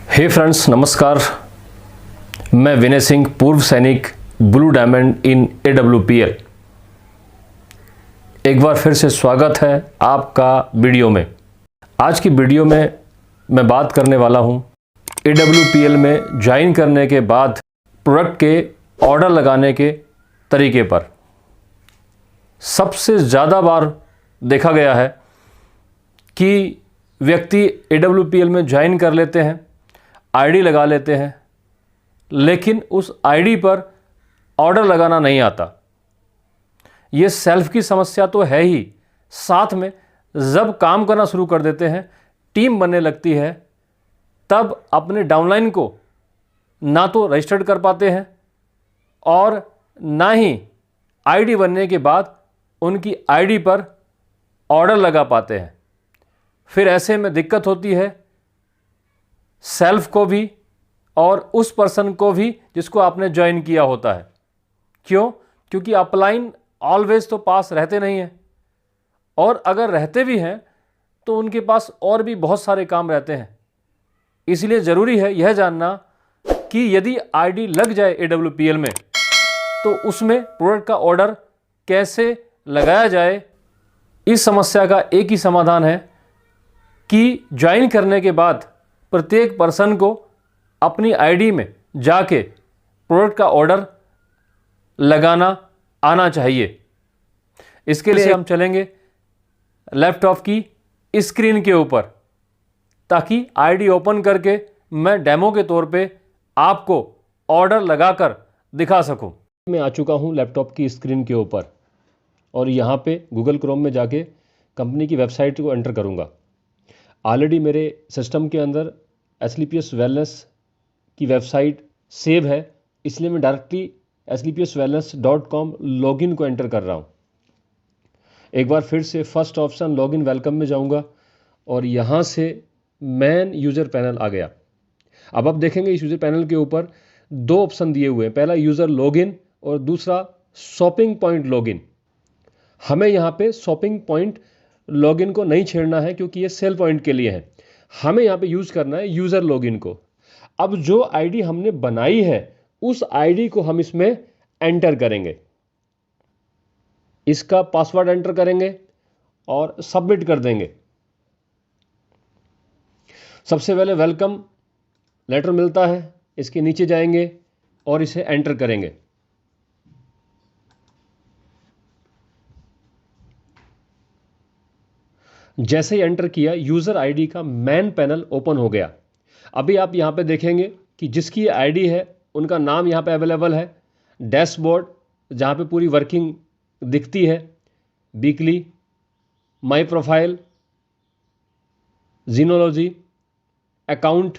हे friends, नमस्कार। मैं विनय सिंह, पूर्व सैनिक, ब्लू डायमंड इन AWPL। एक बार फिर से स्वागत है आपका वीडियो में। आज की वीडियो में मैं बात करने वाला हूं AWPL में ज्वाइन करने के बाद प्रोडक्ट के ऑर्डर लगाने के तरीके पर। सबसे ज़्यादा बार देखा गया है कि व्यक्ति AWPL में ज्वाइन कर लेते हैं, आईडी लगा लेते हैं, लेकिन उस आईडी पर ऑर्डर लगाना नहीं आता। ये सेल्फ की समस्या तो है ही, साथ में जब काम करना शुरू कर देते हैं, टीम बनने लगती है, तब अपने डाउनलाइन को ना तो रजिस्टर्ड कर पाते हैं और ना ही आईडी बनने के बाद उनकी आईडी पर ऑर्डर लगा पाते हैं। फिर ऐसे में दिक्कत होती है सेल्फ को भी और उस पर्सन को भी जिसको आपने ज्वाइन किया होता है। क्यों? क्योंकि अपलाइन ऑलवेज तो पास रहते नहीं हैं, और अगर रहते भी हैं तो उनके पास और भी बहुत सारे काम रहते हैं। इसलिए ज़रूरी है यह जानना कि यदि आईडी लग जाए AWPL में तो उसमें प्रोडक्ट का ऑर्डर कैसे लगाया जाए। इस समस्या का एक ही समाधान है कि ज्वाइन करने के बाद प्रत्येक पर्सन को अपनी आईडी में जाके प्रोडक्ट का ऑर्डर लगाना आना चाहिए। इसके लिए हम चलेंगे लैपटॉप की स्क्रीन के ऊपर, ताकि आईडी ओपन करके मैं डेमो के तौर पे आपको ऑर्डर लगाकर दिखा सकूं। मैं आ चुका हूं लैपटॉप की स्क्रीन के ऊपर और यहाँ पे गूगल क्रोम में जाके कंपनी की वेबसाइट को एंटर करूँगा। ऑलरेडी मेरे सिस्टम के अंदर एस्क्लेपियस वेलनेस की वेबसाइट सेव है, इसलिए मैं डायरेक्टली asclepiuswellness.com लॉगिन को एंटर कर रहा हूँ। एक बार फिर से फर्स्ट ऑप्शन लॉगिन वेलकम में जाऊँगा और यहाँ से मैन यूज़र पैनल आ गया। अब आप देखेंगे इस यूज़र पैनल के ऊपर दो ऑप्शन दिए हुए हैं, पहला यूज़र लॉगिन और दूसरा शॉपिंग पॉइंट लॉगिन। हमें यहाँ पे शॉपिंग पॉइंट लॉगिन को नहीं छेड़ना है क्योंकि ये सेल पॉइंट के लिए है। हमें यहाँ पे यूज़ करना है यूज़र लॉगिन को। अब जो आईडी हमने बनाई है उस आईडी को हम इसमें एंटर करेंगे, इसका पासवर्ड एंटर करेंगे और सबमिट कर देंगे। सबसे पहले वेलकम लेटर मिलता है, इसके नीचे जाएंगे और इसे एंटर करेंगे। जैसे ही एंटर किया यूज़र आईडी का मैन पैनल ओपन हो गया। अभी आप यहाँ पे देखेंगे कि जिसकी आईडी है उनका नाम यहाँ पे अवेलेबल है, डैशबोर्ड जहाँ पे पूरी वर्किंग दिखती है, weekly, my profile, genealogy, account,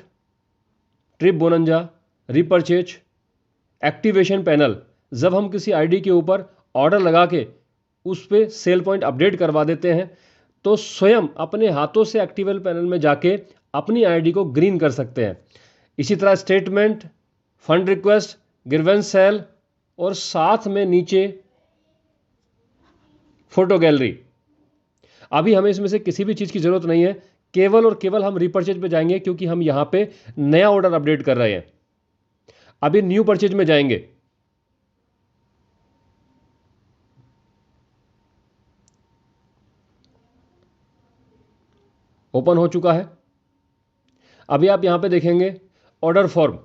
trip bonanza, repurchase, activation panel. जब हम किसी आईडी के ऊपर ऑर्डर लगा के उस पर सेल पॉइंट अपडेट करवा देते हैं तो स्वयं अपने हाथों से एक्टिवेशन पैनल में जाके अपनी आईडी को ग्रीन कर सकते हैं। इसी तरह statement, fund request, grievance cell और साथ में नीचे फोटो गैलरी। अभी हमें इसमें से किसी भी चीज़ की ज़रूरत नहीं है, केवल और केवल हम रीपरचेज पे जाएंगे क्योंकि हम यहाँ पे नया ऑर्डर अपडेट कर रहे हैं। अभी न्यू परचेज में जाएंगे। ओपन हो चुका है। अभी आप यहाँ पे देखेंगे ऑर्डर फॉर्म,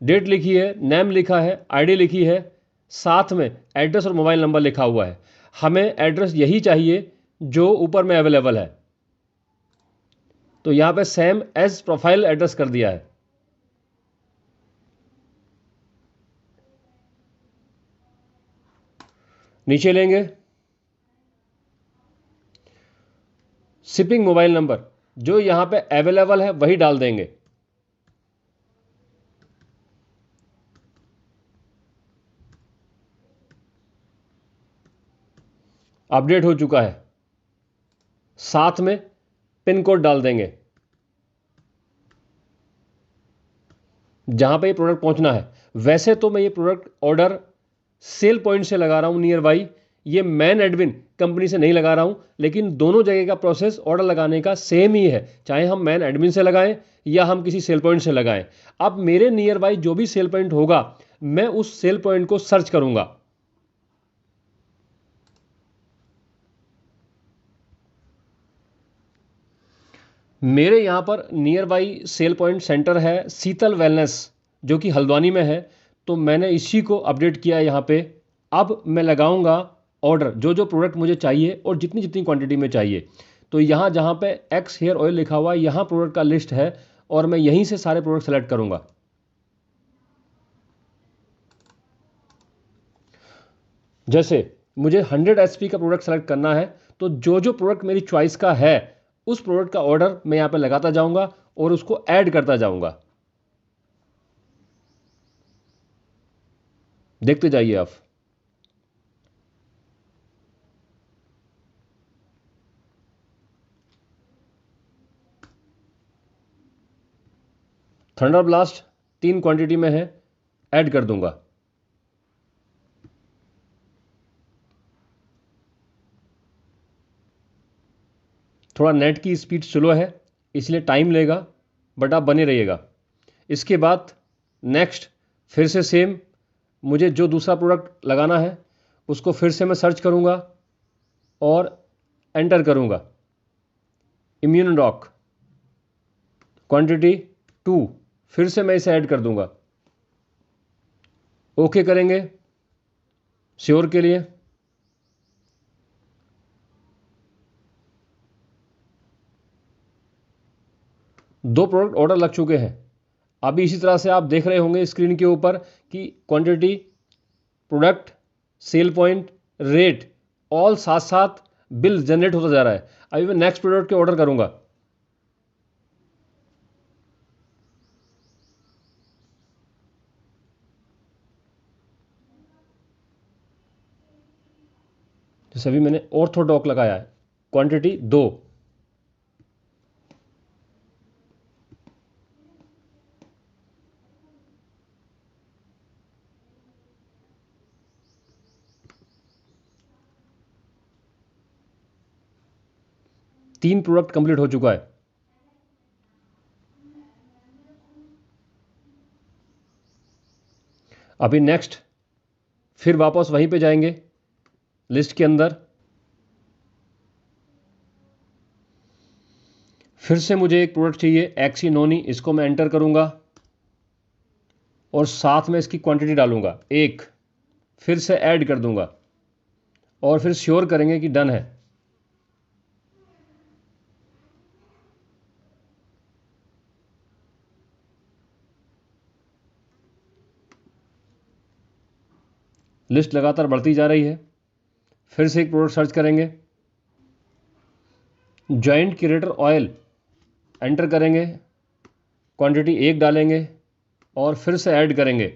डेट लिखी है, नेम लिखा है, आईडी लिखी है, साथ में एड्रेस और मोबाइल नंबर लिखा हुआ है। हमें एड्रेस यही चाहिए जो ऊपर में अवेलेबल है, तो यहाँ पे सेम एज प्रोफाइल एड्रेस कर दिया है। नीचे लेंगे शिपिंग मोबाइल नंबर, जो यहाँ पे अवेलेबल है वही डाल देंगे। अपडेट हो चुका है। साथ में पिन कोड डाल देंगे जहां पे ये प्रोडक्ट पहुंचना है। वैसे तो मैं ये प्रोडक्ट ऑर्डर सेल पॉइंट से लगा रहा हूं नियर बाई, ये मैन एडमिन कंपनी से नहीं लगा रहा हूँ, लेकिन दोनों जगह का प्रोसेस ऑर्डर लगाने का सेम ही है, चाहे हम मैन एडमिन से लगाएं या हम किसी सेल पॉइंट से लगाएं। अब मेरे नियर बाई जो भी सेल पॉइंट होगा, मैं उस सेल पॉइंट को सर्च करूंगा। मेरे यहाँ पर near by cell point centre है शीतल वेलनेस, जो कि हल्द्वानी में है, तो मैंने इसी को अपडेट किया यहाँ पे। अब मैं लगाऊंगा ऑर्डर, जो जो प्रोडक्ट मुझे चाहिए और जितनी जितनी क्वांटिटी में चाहिए। तो यहाँ जहाँ पे एक्स हेयर ऑयल लिखा हुआ है, यहाँ प्रोडक्ट का लिस्ट है और मैं यहीं से सारे प्रोडक्ट सेलेक्ट करूँगा। जैसे मुझे 100 एचपी का प्रोडक्ट सेलेक्ट करना है, तो जो जो प्रोडक्ट मेरी चॉइस का है उस प्रोडक्ट का ऑर्डर मैं यहाँ पे लगाता जाऊँगा और उसको ऐड करता जाऊँगा। देखते जाइए आप। थंडर ब्लास्ट 3 क्वांटिटी में है, ऐड कर दूंगा। थोड़ा नेट की स्पीड स्लो है, इसलिए टाइम लेगा, बट आप बने रहिएगा। इसके बाद नेक्स्ट फिर से सेम, मुझे जो दूसरा प्रोडक्ट लगाना है उसको फिर से मैं सर्च करूंगा और एंटर करूंगा। इम्यूनोडॉक क्वांटिटी 2, फिर से मैं इसे ऐड कर दूंगा। ओके करेंगे श्योर के लिए। दो प्रोडक्ट ऑर्डर लग चुके हैं। अभी इसी तरह से आप देख रहे होंगे स्क्रीन के ऊपर कि quantity, product, cell point, rate, all साथ साथ बिल जनरेट होता जा रहा है। अभी मैं नेक्स्ट प्रोडक्ट के ऑर्डर करूंगा। जैसे अभी मैंने ऑर्थोडॉक लगाया है, क्वांटिटी 2। तीन प्रोडक्ट कंप्लीट हो चुका है। अभी नेक्स्ट फिर वापस वहीं पे जाएंगे लिस्ट के अंदर। फिर से मुझे एक प्रोडक्ट चाहिए एक्सीनोनी, इसको मैं एंटर करूंगा और साथ में इसकी क्वांटिटी डालूंगा 1, फिर से ऐड कर दूंगा और फिर श्योर करेंगे कि डन है। लिस्ट लगातार बढ़ती जा रही है। फिर से एक प्रोडक्ट सर्च करेंगे, जॉइंट क्रिएटर ऑयल, एंटर करेंगे, क्वांटिटी 1 डालेंगे और फिर से ऐड करेंगे।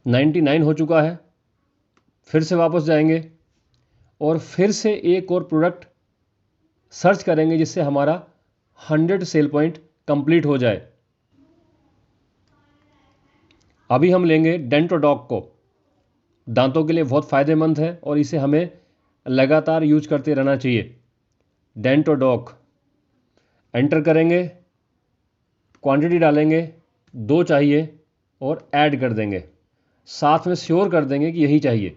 $99 हो चुका है। फिर से वापस जाएंगे और फिर से एक और प्रोडक्ट सर्च करेंगे जिससे हमारा 100 सेल पॉइंट कंप्लीट हो जाए। अभी हम लेंगे डेंटोडॉक को। दांतों के लिए बहुत फ़ायदेमंद है और इसे हमें लगातार यूज करते रहना चाहिए। डेंटोडॉक एंटर करेंगे, क्वांटिटी डालेंगे, 2 चाहिए और ऐड कर देंगे। साथ में श्योर कर देंगे कि यही चाहिए।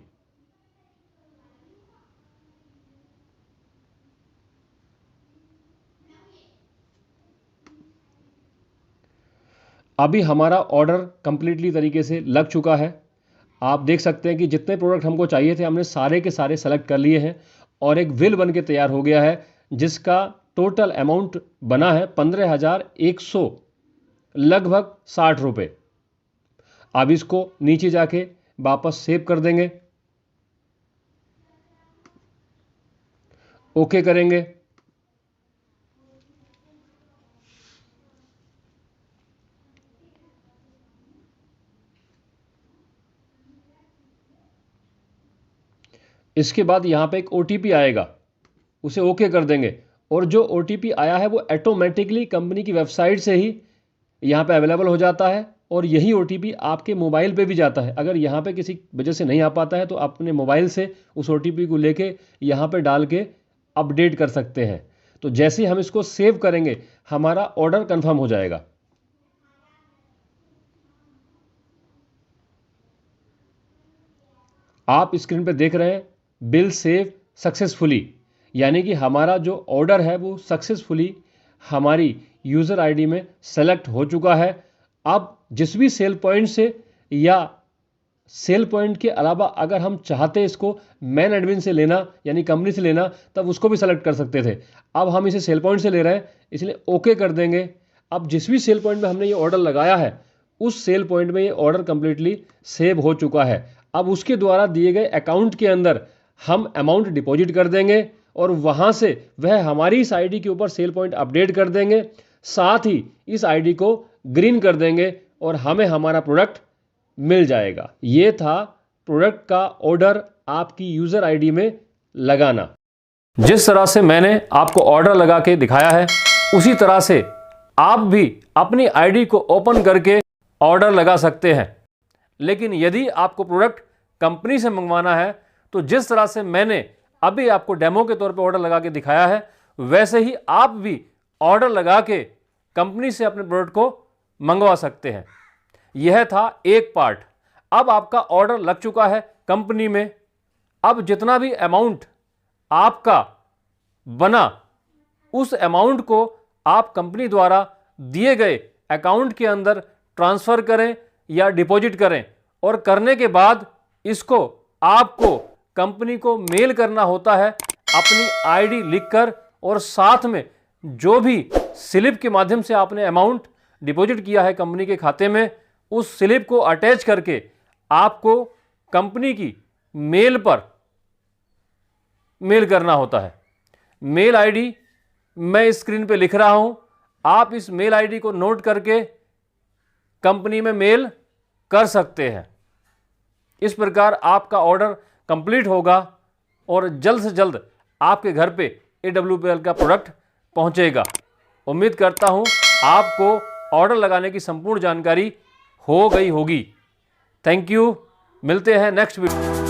अभी हमारा ऑर्डर कंप्लीटली तरीके से लग चुका है। आप देख सकते हैं कि जितने प्रोडक्ट हमको चाहिए थे हमने सारे के सारे सेलेक्ट कर लिए हैं और एक बिल बन के तैयार हो गया है जिसका टोटल अमाउंट बना है 15,100 लगभग 60 रुपये। अब इसको नीचे जाके वापस सेव कर देंगे, ओके करेंगे। इसके बाद यहाँ पे एक OTP आएगा, उसे ओके कर देंगे और जो OTP आया है वो ऑटोमेटिकली कंपनी की वेबसाइट से ही यहाँ पे अवेलेबल हो जाता है और यही OTP आपके मोबाइल पे भी जाता है। अगर यहाँ पे किसी वजह से नहीं आ पाता है तो आप अपने मोबाइल से उस OTP को लेके यहाँ पे डाल के अपडेट कर सकते हैं। तो जैसे ही हम इसको सेव करेंगे हमारा ऑर्डर कंफर्म हो जाएगा। आप स्क्रीन पे देख रहे हैं बिल सेव सक्सेसफुली, यानी कि हमारा जो ऑर्डर है वो सक्सेसफुली हमारी यूज़र आईडी में सेलेक्ट हो चुका है। अब जिस भी सेल पॉइंट से या सेल पॉइंट के अलावा अगर हम चाहते इसको मैन एडमिन से लेना यानी कंपनी से लेना तब उसको भी सेलेक्ट कर सकते थे। अब हम इसे सेल पॉइंट से ले रहे हैं इसलिए ओके कर देंगे। अब जिस भी सेल पॉइंट में हमने ये ऑर्डर लगाया है उस सेल पॉइंट में ये ऑर्डर कंप्लीटली सेव हो चुका है। अब उसके द्वारा दिए गए अकाउंट के अंदर हम अमाउंट डिपॉजिट कर देंगे और वहाँ से वह हमारी इस आईडी के ऊपर सेल पॉइंट अपडेट कर देंगे, साथ ही इस आईडी को ग्रीन कर देंगे और हमें हमारा प्रोडक्ट मिल जाएगा। ये था प्रोडक्ट का ऑर्डर आपकी यूज़र आईडी में लगाना। जिस तरह से मैंने आपको ऑर्डर लगा के दिखाया है उसी तरह से आप भी अपनी आईडी को ओपन करके ऑर्डर लगा सकते हैं। लेकिन यदि आपको प्रोडक्ट कंपनी से मंगवाना है तो जिस तरह से मैंने अभी आपको डेमो के तौर पे ऑर्डर लगा के दिखाया है वैसे ही आप भी ऑर्डर लगा के कंपनी से अपने प्रोडक्ट को मंगवा सकते हैं। यह था एक पार्ट। अब आपका ऑर्डर लग चुका है कंपनी में। अब जितना भी अमाउंट आपका बना उस अमाउंट को आप कंपनी द्वारा दिए गए अकाउंट के अंदर ट्रांसफ़र करें या डिपॉजिट करें और करने के बाद इसको आपको कंपनी को मेल करना होता है अपनी आईडी लिखकर, और साथ में जो भी स्लिप के माध्यम से आपने अमाउंट डिपॉजिट किया है कंपनी के खाते में उस स्लिप को अटैच करके आपको कंपनी की मेल पर मेल करना होता है। मेल आईडी मैं स्क्रीन पे लिख रहा हूं, आप इस मेल आईडी को नोट करके कंपनी में मेल कर सकते हैं। इस प्रकार आपका ऑर्डर कंप्लीट होगा और जल्द से जल्द आपके घर पे AWPL का प्रोडक्ट पहुंचेगा। उम्मीद करता हूं आपको ऑर्डर लगाने की संपूर्ण जानकारी हो गई होगी। थैंक यू, मिलते हैं नेक्स्ट वीडियो।